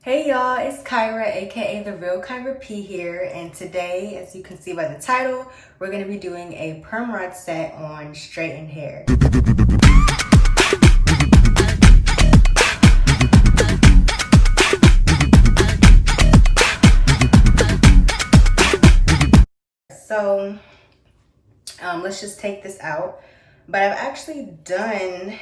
Hey y'all, it's Kyra, aka The Real Kyra P here, and today, as you can see by the title, we're going to be doing a perm rod set on straightened hair. So, let's just take this out. But I've actually done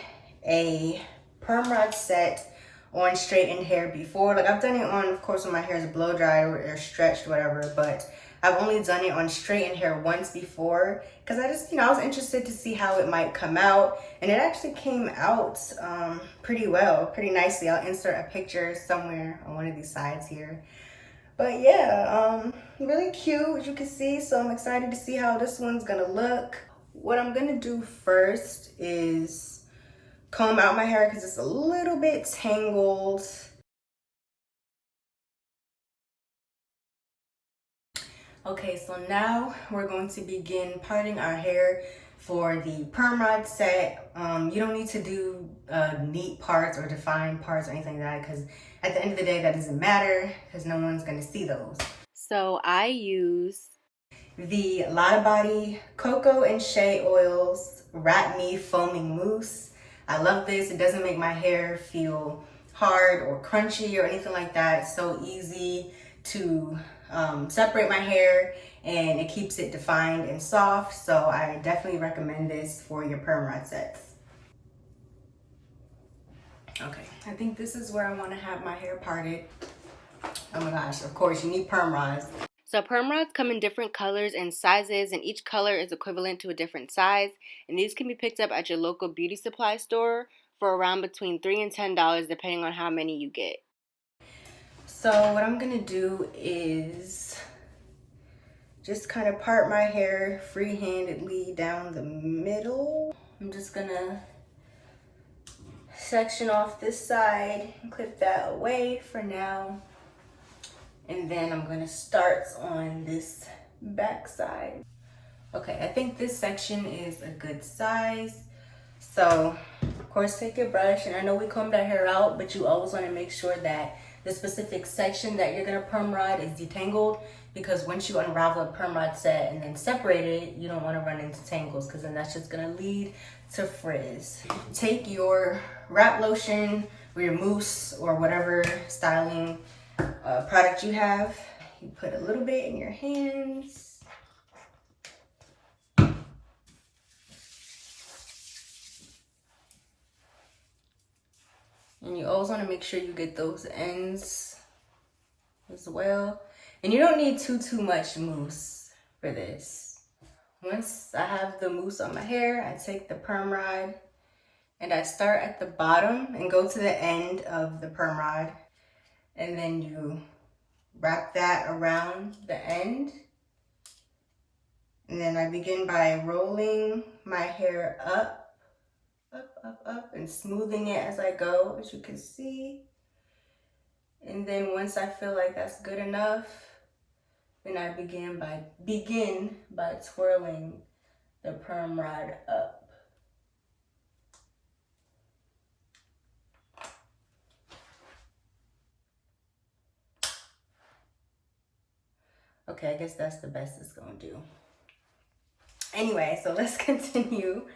a perm rod set on straightened hair before. Like, I've done it on, of course, when my hair is blow dried or stretched, whatever, but I've only done it on straightened hair once before because I just, I was interested to see how it might come out, and it actually came out pretty well, pretty nicely. I'll insert a picture somewhere on one of these sides here. But yeah, really cute, as you can see, so I'm excited to see how this one's gonna look. What I'm gonna do first is comb out my hair because it's a little bit tangled. Okay, so now we're going to begin parting our hair for the perm rod set. You don't need to do neat parts or defined parts or anything like that, because at the end of the day that doesn't matter because no one's going to see those. So I use the Lotta Body Cocoa and Shea Oils Wrap Me Foaming Mousse. I love this. It doesn't make my hair feel hard or crunchy or anything like that. It's so easy to separate my hair, and it keeps it defined and soft. So I definitely recommend this for your perm rod sets. Okay, I think this is where I want to have my hair parted. Oh my gosh, of course you need perm rods. So perm rods come in different colors and sizes, and each color is equivalent to a different size. And these can be picked up at your local beauty supply store for around between $3 and $10, depending on how many you get. So what I'm gonna do is just kind of part my hair free-handedly down the middle. I'm just gonna section off this side and clip that away for now. And then I'm gonna start on this back side. Okay, I think this section is a good size. So, of course, take your brush, and I know we combed our hair out, but you always wanna make sure that the specific section that you're gonna perm rod is detangled, because once you unravel a perm rod set and then separate it, you don't wanna run into tangles, because then that's just gonna lead to frizz. Take your wrap lotion or your mousse or whatever styling product you have. You put a little bit in your hands. And you always want to make sure you get those ends as well. And you don't need too much mousse for this. Once I have the mousse on my hair, I take the perm rod and I start at the bottom and go to the end of the perm rod. And then you wrap that around the end. And then I begin by rolling my hair up, and smoothing it as I go, as you can see. And then once I feel like that's good enough, then I begin by twirling the perm rod up. Okay, I guess that's the best it's gonna do. Anyway, so let's continue.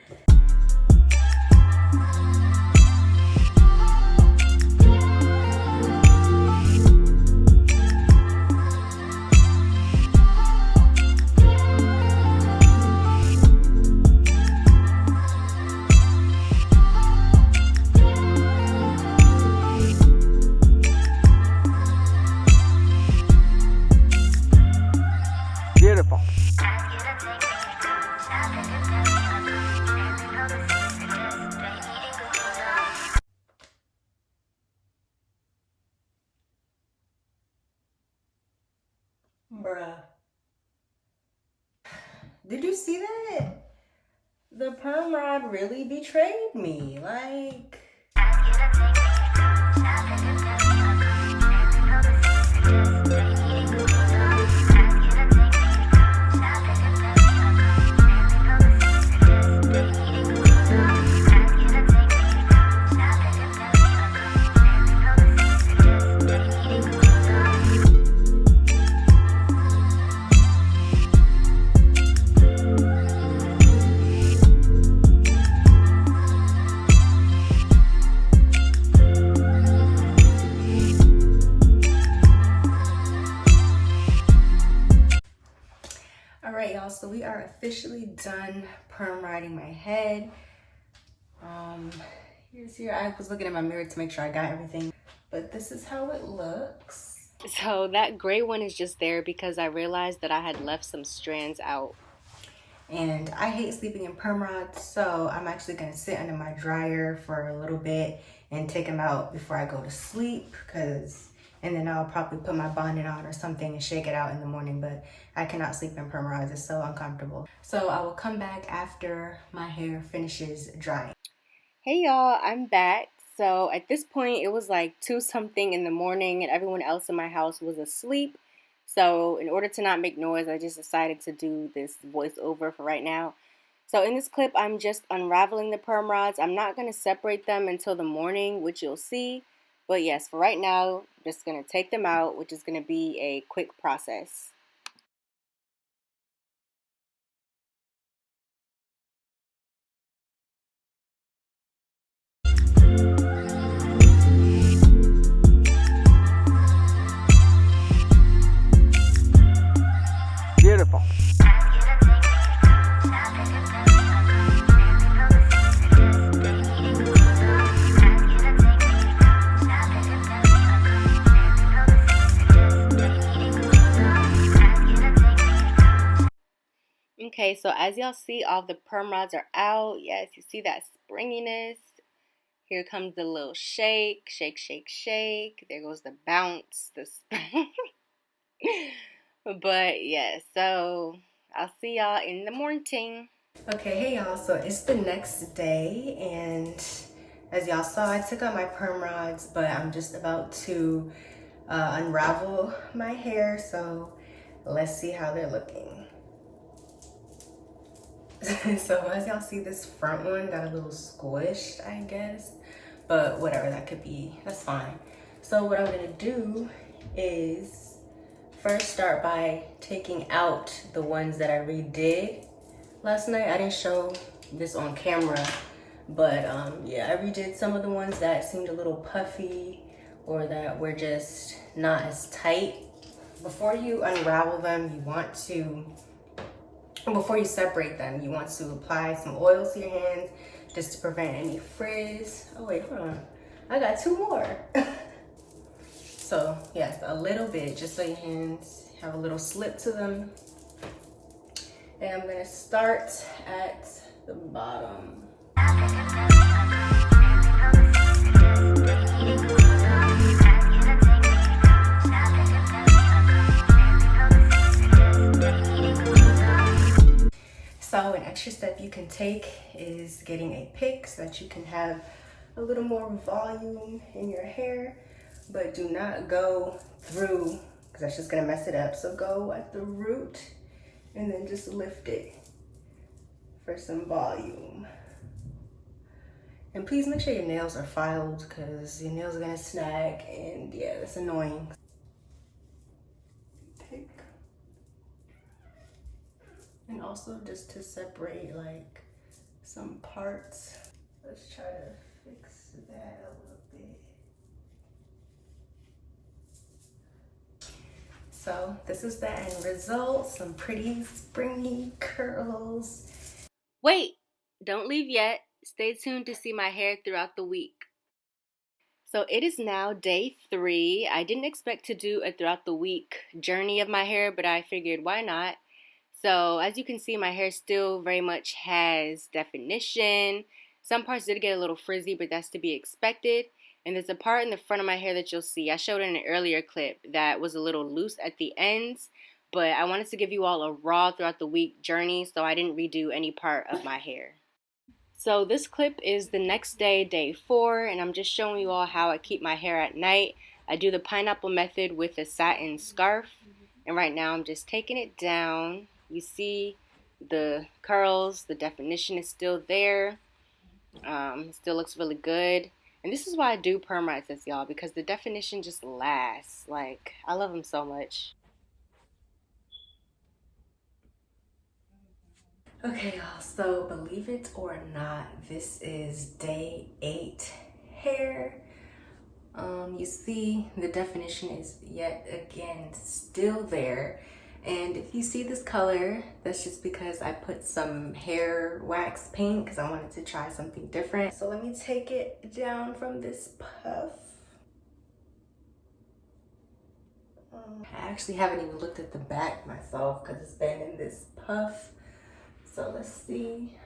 Beautiful. Bruh. Did you see that? The perm rod really betrayed me. Like, officially done perm riding my head. Here's here. I was looking in my mirror to make sure I got everything, but this is how it looks. So that gray one is just there because I realized that I had left some strands out. And I hate sleeping in perm rods, so I'm actually gonna sit under my dryer for a little bit and take them out before I go to sleep, and then I'll probably put my bonnet on or something and shake it out in the morning, but I cannot sleep in perm rods, it's so uncomfortable. So I will come back after my hair finishes drying. Hey y'all, I'm back. So at this point, it was like 2 something in the morning and everyone else in my house was asleep. So in order to not make noise, I just decided to do this voiceover for right now. So in this clip, I'm just unraveling the perm rods. I'm not going to separate them until the morning, which you'll see. But yes, for right now, I'm just going to take them out, which is going to be a quick process. Beautiful. Okay, so as y'all see, all the perm rods are out. Yes, you see that springiness. Here comes the little shake, shake, shake, shake. There goes the bounce, the spring. But yeah, so I'll see y'all in the morning. Okay, hey y'all, so it's the next day, and as y'all saw, I took out my perm rods, but I'm just about to unravel my hair, so let's see how they're looking. So as y'all see, this front one got a little squished, I guess, but whatever, that could be, that's fine. So what I'm gonna do is first start by taking out the ones that I redid last night. I didn't show this on camera, but yeah, I redid some of the ones that seemed a little puffy or that were just not as tight. Before you unravel them, you want to, before you separate them, you want to apply some oil to your hands just to prevent any frizz. Oh wait, hold on. I got 2 more. So yes, a little bit, just so your hands have a little slip to them. And I'm gonna start at the bottom. So an extra step you can take is getting a pick so that you can have a little more volume in your hair, but do not go through because that's just gonna mess it up. So go at the root and then just lift it for some volume. And please make sure your nails are filed because your nails are gonna snag, and yeah, that's annoying. Pick. And also just to separate like some parts. Let's try to fix that a little bit. So this is the end result, some pretty springy curls. Wait, don't leave yet. Stay tuned to see my hair throughout the week. So it is now day 3. I didn't expect to do a throughout the week journey of my hair, but I figured why not? So as you can see, my hair still very much has definition. Some parts did get a little frizzy, but that's to be expected. And there's a part in the front of my hair that you'll see. I showed in an earlier clip that was a little loose at the ends, but I wanted to give you all a raw throughout the week journey, so I didn't redo any part of my hair. So this clip is the next day, day 4, and I'm just showing you all how I keep my hair at night. I do the pineapple method with a satin scarf, and right now I'm just taking it down. You see the curls, the definition is still there. It still looks really good. And this is why I do perm rods, y'all, because the definition just lasts. Like, I love them so much. Okay, y'all, so believe it or not, this is day 8 hair. You see the definition is yet again still there. And if you see this color, that's just because I put some hair wax paint because I wanted to try something different. So let me take it down from this puff. I actually haven't even looked at the back myself because it's been in this puff. So let's see.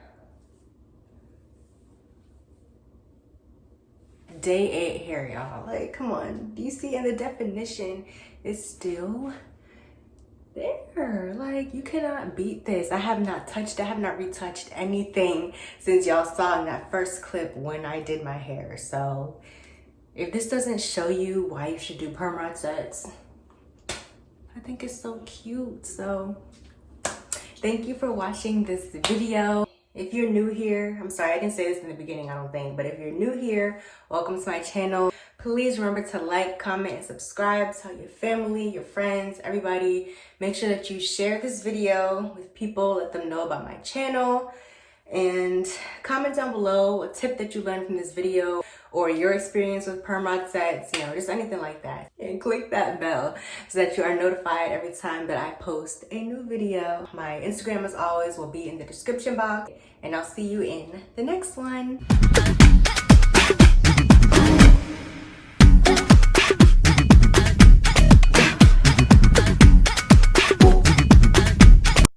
Day 8 hair, y'all. Like, come on. Do you see? And the definition is still there. Like, you cannot beat this. I have not retouched anything since y'all saw in that first clip when I did my hair. So if this doesn't show you why you should do perm rod sets, I think it's so cute. So thank you for watching this video. If you're new here, I'm sorry, I didn't say this in the beginning, I don't think, but if you're new here, welcome to my channel. Please remember to like, comment, and subscribe. Tell your family, your friends, everybody. Make sure that you share this video with people, let them know about my channel. And comment down below a tip that you learned from this video or your experience with perm rod sets, you know, just anything like that. And click that bell so that you are notified every time that I post a new video. My Instagram, as always, will be in the description box, and I'll see you in the next one.